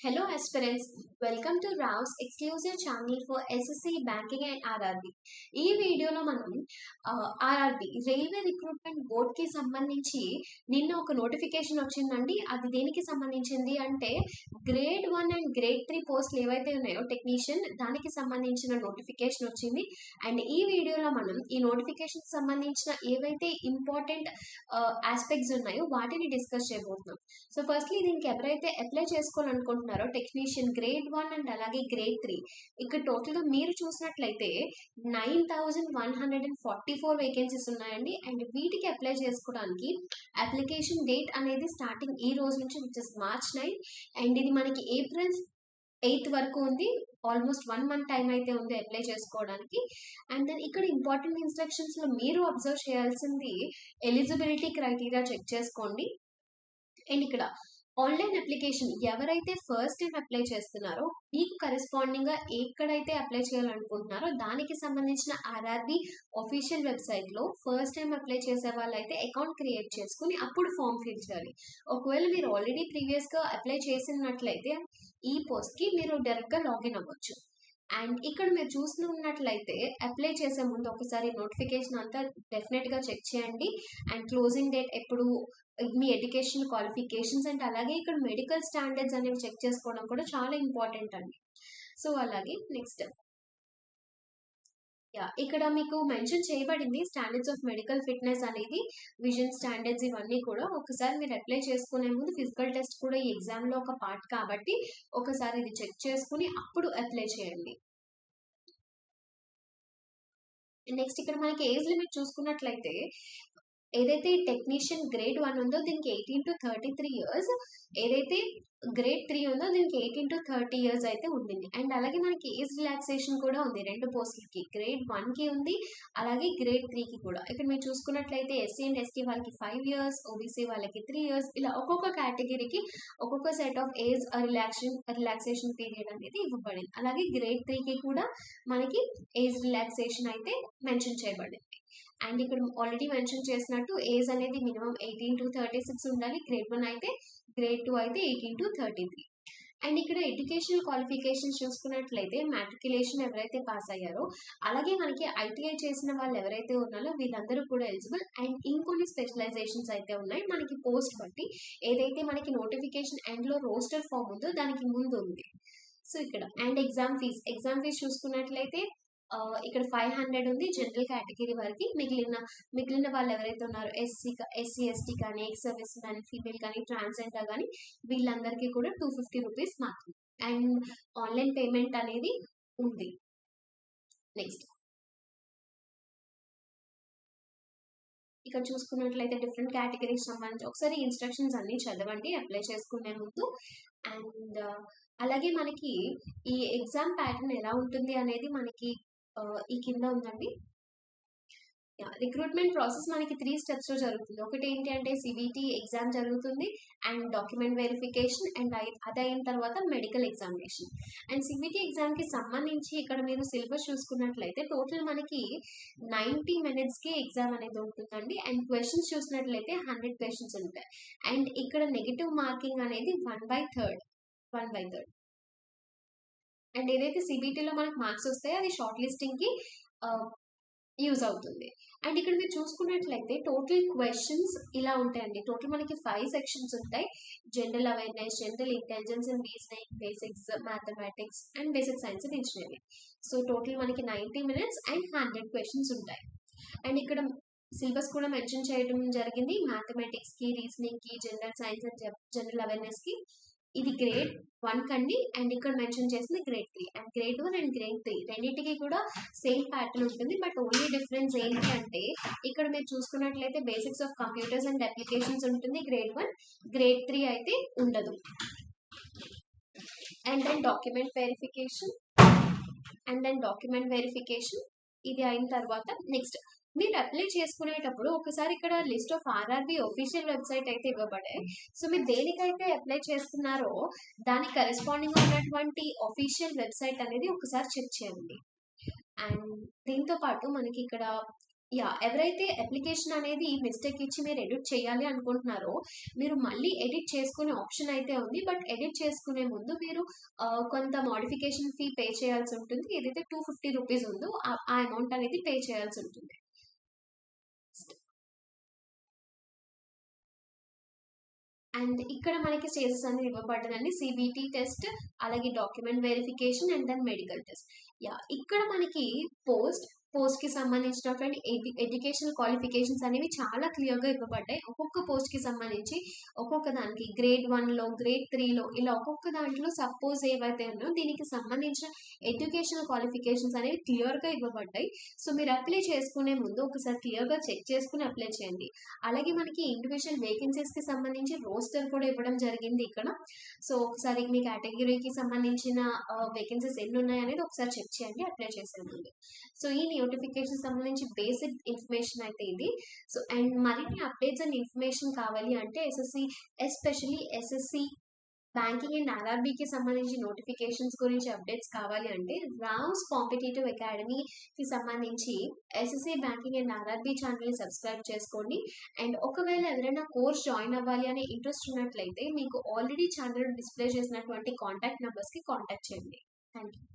Hello aspirants, welcome to Rao's exclusive channel for SSC Banking and RRB. ఈ వీడియోలో మనం RRB railway recruitment board కి సంబంధించి నిన్న ఒక నోటిఫికేషన్ వచ్చిందండి. అది దేనికి సంబంధించింది అంటే గ్రేడ్ 1 అండ్ గ్రేడ్ 3 పోస్టులు ఏవైతే ఉన్నాయో టెక్నీషియన్ దానికి సంబంధించిన నోటిఫికేషన్ వచ్చింది. అండ్ ఈ వీడియోలో మనం ఈ నోటిఫికేషన్ సంబంధించిన ఏవైతే ఇంపార్టెంట్ ఆస్పెక్ట్స్ ఉన్నాయో వాటిని డిస్కస్ చేయబోతున్నాం. సో ఫస్ట్లీ దీనికి ఎవరైతే అప్లై చేసుకోవాలనుకుంటున్నారో టెక్నీషియన్ గ్రేడ్ 1 అండ్ అలాగే గ్రేడ్ 3 ఇక్కడ టోటల్గా మీరు చూసినట్లయితే 9144 వేకెన్సీస్ ఉన్నాయండి. అండ్ వీటికి అప్లై చేసుకోవడానికి అప్లికేషన్ డేట్ అనేది స్టార్టింగ్ ఈ రోజు నుంచి విచ్ ఇస్ March 9 అండ్ ఇది మనకి April 8 వరకు ఉంది. ఆల్మోస్ట్ 1 month టైం అయితే ఉంది అప్లై చేసుకోవడానికి. అండ్ దెన్ ఇక్కడ ఇంపార్టెంట్ ఇన్స్ట్రక్షన్స్ లో మీరు అబ్జర్వ్ చేయాల్సింది ఎలిజిబిలిటీ క్రైటీరియా చెక్ చేసుకోండి. అండ్ ఇక్కడ ఆన్లైన్ అప్లికేషన్ ఎవరైతే ఫస్ట్ టైం అప్లై చేస్తున్నారో మీకు కరెస్పాండింగ్ గా ఎక్కడైతే అప్లై చేయాలనుకుంటున్నారో దానికి సంబంధించిన ఆర్ఆర్బి ఆఫీషియల్ వెబ్సైట్ లో ఫస్ట్ టైం అప్లై చేసే వాళ్ళైతే అకౌంట్ క్రియేట్ చేసుకుని అప్పుడు ఫామ్ ఫిల్ చేయాలి. ఒకవేళ మీరు ఆల్రెడీ ప్రీవియస్ గా అప్లై చేసినట్లయితే ఈ పోస్ట్ కి మీరు డైరెక్ట్ గా లాగిన్ అవ్వచ్చు. అండ్ ఇక్కడ మీరు చూస్తున్నట్లయితే అప్లై చేసే ముందు ఒకసారి నోటిఫికేషన్ అంతా డెఫినెట్ గా చెక్ చేయండి. అండ్ క్లోజింగ్ డేట్ ఎప్పుడు, మీ ఎడ్యుకేషన్ క్వాలిఫికేషన్స్ అండ్ అలాగే ఇక్కడ మెడికల్ స్టాండర్డ్స్ అనేవి చెక్ చేసుకోవడం కూడా చాలా ఇంపార్టెంట్ అండి. సో అలాగే నెక్స్ట్ ఇక్కడ మీకు మెన్షన్ చేయబడింది స్టాండర్డ్స్ ఆఫ్ మెడికల్ ఫిట్నెస్ అనేది, విజన్ స్టాండర్డ్స్ ఇవన్నీ కూడా ఒకసారి మీరు అప్లై చేసుకునే ముందు ఫిజికల్ టెస్ట్ కూడా ఈ ఎగ్జామ్ లో ఒక పార్ట్ కాబట్టి ఒకసారి ఇది చెక్ చేసుకుని అప్పుడు అప్లై చేయండి. నెక్స్ట్ ఇక్కడ మనకి ఏజ్ లిమిట్ చూసుకున్నట్లయితే ఏదైతే టెక్నీషియన్ గ్రేడ్ 1 ఉందో దీనికి 18 to 33 years, ఏదైతే గ్రేడ్ 3 ఉందో దీనికి 18 to 30 years అయితే ఉంటుంది. అండ్ అలాగే మనకి ఏజ్ రిలాక్సేషన్ కూడా ఉంది రెండు పోస్టులకి, గ్రేడ్ 1 కి ఉంది అలాగే గ్రేడ్ 3 కి కూడా. ఇక్కడ మీరు చూసుకున్నట్లయితే ఎస్సీ అండ్ ఎస్టీ వాళ్ళకి 5 years, ఓబీసీ వాళ్ళకి 3 years, ఇలా ఒక్కొక్క కేటగిరీకి ఒక్కొక్క set of age relaxation period అనేది ఇవ్వబడింది. అలాగే గ్రేడ్ 3 కి కూడా మనకి ఏజ్ రిలాక్సేషన్ అయితే మెన్షన్ చేయబడింది. అండ్ ఇక్కడ ఆల్రెడీ మెన్షన్ చేసినట్టు ఏజ్ అనేది మినిమం 18 to 36 ఉండాలి. గ్రేడ్ 1 అయితే, గ్రేడ్ 2 అయితే 18 to 33. అండ్ ఇక్కడ ఎడ్యుకేషనల్ క్వాలిఫికేషన్స్ చూసుకున్నట్లయితే మ్యాట్రికులేషన్ ఎవరైతే పాస్ అయ్యారో అలాగే మనకి ఐటీఐ చేసిన వాళ్ళు ఎవరైతే ఉన్నారో వీళ్ళందరూ కూడా ఎలిజిబుల్. అండ్ ఇంకొన్ని స్పెషలైజేషన్స్ అయితే ఉన్నాయి మనకి పోస్ట్ బట్టి, ఏదైతే మనకి నోటిఫికేషన్ ఎండ్ లో రోస్టర్ ఫామ్ ఉందో దానికి ముందు ఉంది. సో ఇక్కడ అండ్ ఎగ్జామ్ ఫీజ్ చూసుకున్నట్లయితే ఇక్కడ 500 ఉంది జనరల్ కేటగిరీ వరకు. మిగిలిన వాళ్ళు ఎవరైతే ఉన్నారో ఎస్సీ ఎస్టీ కానీ, ఎక్స్ సర్వీస్ మ్యాన్, ఫీమేల్ కానీ, ట్రాన్స్జెండర్ కానీ వీళ్ళందరికీ కూడా 250 రూపీస్ మాత్రం. అండ్ ఆన్లైన్ పేమెంట్ అనేది ఉంది. నెక్స్ట్ ఇక్కడ చూసుకున్నట్లయితే డిఫరెంట్ కేటగిరీకి సంబంధించి ఒకసారి ఇన్స్ట్రక్షన్స్ అన్ని చదవండి అప్లై చేసుకునే ముందు. అండ్ అలాగే మనకి ఈ ఎగ్జామ్ ప్యాటర్న్ ఎలా ఉంటుంది అనేది మనకి ఈ కింద ఉందండి. రిక్రూట్మెంట్ ప్రాసెస్ మనకి 3 steps లో జరుగుతుంది. ఒకటి ఏంటి అంటే సిబిటి ఎగ్జామ్ జరుగుతుంది అండ్ డాక్యుమెంట్ వెరిఫికేషన్ అండ్ అది అయిన తర్వాత medical examination. And CBT exam కి సంబంధించి ఇక్కడ మీరు సిలబస్ చూసుకున్నట్లయితే టోటల్ మనకి 90 minutes కి ఎగ్జామ్ అనేది ఉంటుందండి. అండ్ క్వశ్చన్స్ చూసినట్లయితే 100 questions ఉంటాయి. అండ్ ఇక్కడ నెగిటివ్ మార్కింగ్ అనేది 1/3. అండ్ ఏదైతే సిబిటీలో మనకు మార్క్స్ వస్తాయో అది షార్ట్ లిస్టింగ్ కి యూజ్ అవుతుంది. అండ్ ఇక్కడ మీరు చూసుకున్నట్లయితే టోటల్ క్వశ్చన్స్ ఇలా ఉంటాయండి. టోటల్ మనకి 5 sections ఉంటాయి. General awareness, general intelligence and reasoning, basics mathematics and basic science and engineering. So total మనకి 90 minutes అండ్ 100 questions ఉంటాయి. అండ్ ఇక్కడ సిలబస్ కూడా మెన్షన్ చేయడం జరిగింది. మ్యాథమెటిక్స్ కి, రీజనింగ్ కి, general science and general awareness కి ఇది గ్రేడ్ 1 కండి. అండ్ ఇక్కడ మెన్షన్ చేసింది grade 3. And grade 1 and grade 3 రెండింటికి కూడా సేమ్ ప్యాటర్న్ ఉంటుంది. బట్ ఓన్లీ డిఫరెన్స్ ఏంటి అంటే ఇక్కడ మీరు చూసుకున్నట్లయితే basics of computers and applications ఉంటుంది గ్రేడ్ 1, గ్రేడ్ 3 అయితే ఉండదు. అండ్ దెన్ డాక్యుమెంట్ వెరిఫికేషన్ ఇది అయిన తర్వాత నెక్స్ట్ మీరు అప్లై చేసుకునేటప్పుడు ఒకసారి ఇక్కడ list of RRB official website అయితే ఇవ్వబడాయి. సో మీరు దేనికైతే అప్లై చేస్తున్నారో దానికి కరెస్పాండింగ్ ఉన్నటువంటి ఆఫీషియల్ వెబ్సైట్ అనేది ఒకసారి చెక్ చేయండి. అండ్ దీంతో పాటు మనకి ఇక్కడ ఎవరైతే అప్లికేషన్ అనేది మిస్టేక్ ఇచ్చి మీరు ఎడిట్ చేయాలి అనుకుంటున్నారో, మీరు మళ్ళీ ఎడిట్ చేసుకునే ఆప్షన్ అయితే ఉంది. బట్ ఎడిట్ చేసుకునే ముందు మీరు కొంత మోడిఫికేషన్ ఫీ పే చేయాల్సి ఉంటుంది. ఏదైతే 250 రూపీస్ ఉందో ఆ అమౌంట్ అనేది పే చేయాల్సి ఉంటుంది. అండ్ ఇక్కడ మనకి స్టేజెస్ అనేది ఇవ్వబడ్డదండి. సిబిటి టెస్ట్, అలాగే document verification and then medical test. ఇక్కడ మనకి పోస్ట్ కి సంబంధించినటువంటి ఎడ్యుకేషనల్ క్వాలిఫికేషన్స్ అనేవి చాలా క్లియర్ గా ఇవ్వబడ్డాయి. ఒక్కొక్క పోస్ట్ కి సంబంధించి ఒక్కొక్క దానికి గ్రేడ్ 1లో, గ్రేడ్ 3లో ఇలా ఒక్కొక్క దాంట్లో సపోజ్ ఏవైతే ఉన్నాయో దీనికి సంబంధించిన ఎడ్యుకేషనల్ క్వాలిఫికేషన్స్ అనేవి క్లియర్ గా ఇవ్వబడ్డాయి. సో మీరు అప్లై చేసుకునే ముందు ఒకసారి క్లియర్ గా చెక్ చేసుకుని అప్లై చేయండి. అలాగే మనకి ఇండివిజువల్ వేకెన్సీస్ కి సంబంధించి రోస్టర్ కూడా ఇవ్వడం జరిగింది ఇక్కడ. సో ఒకసారి మీ కేటగిరీకి సంబంధించిన వేకెన్సీస్ ఎన్ని ఉన్నాయి అనేది ఒకసారి చెక్ చేయండి అప్లై చేసే ముందు. సో ఈ నోటిఫికేషన్ సంబంధించి బేసిక్ ఇన్ఫర్మేషన్ అయితే ఇది. సో అండ్ మరిన్ని అప్డేట్స్ అండ్ ఇన్ఫర్మేషన్ కావాలి అంటే ఎస్పెషల్లీ ఎస్ఎస్సి బ్యాంకింగ్ అండ్ ఆర్ఆర్బీకి సంబంధించి నోటిఫికేషన్స్ గురించి అప్డేట్స్ కావాలి అంటే రామ్స్ కాంపిటేటివ్ అకాడమీకి సంబంధించి ఎస్ఎస్సి బ్యాంకింగ్ అండ్ ఆర్ఆర్బీ ఛానల్ని సబ్స్క్రైబ్ చేసుకోండి. అండ్ ఒకవేళ ఎవరైనా కోర్స్ జాయిన్ అవ్వాలి అనే ఇంట్రెస్ట్ ఉన్నట్లయితే మీకు ఆల్రెడీ ఛానల్ డిస్ప్లే చేసినటువంటి కాంటాక్ట్ నెంబర్స్కి కాంటాక్ట్ చేయండి. Thank you.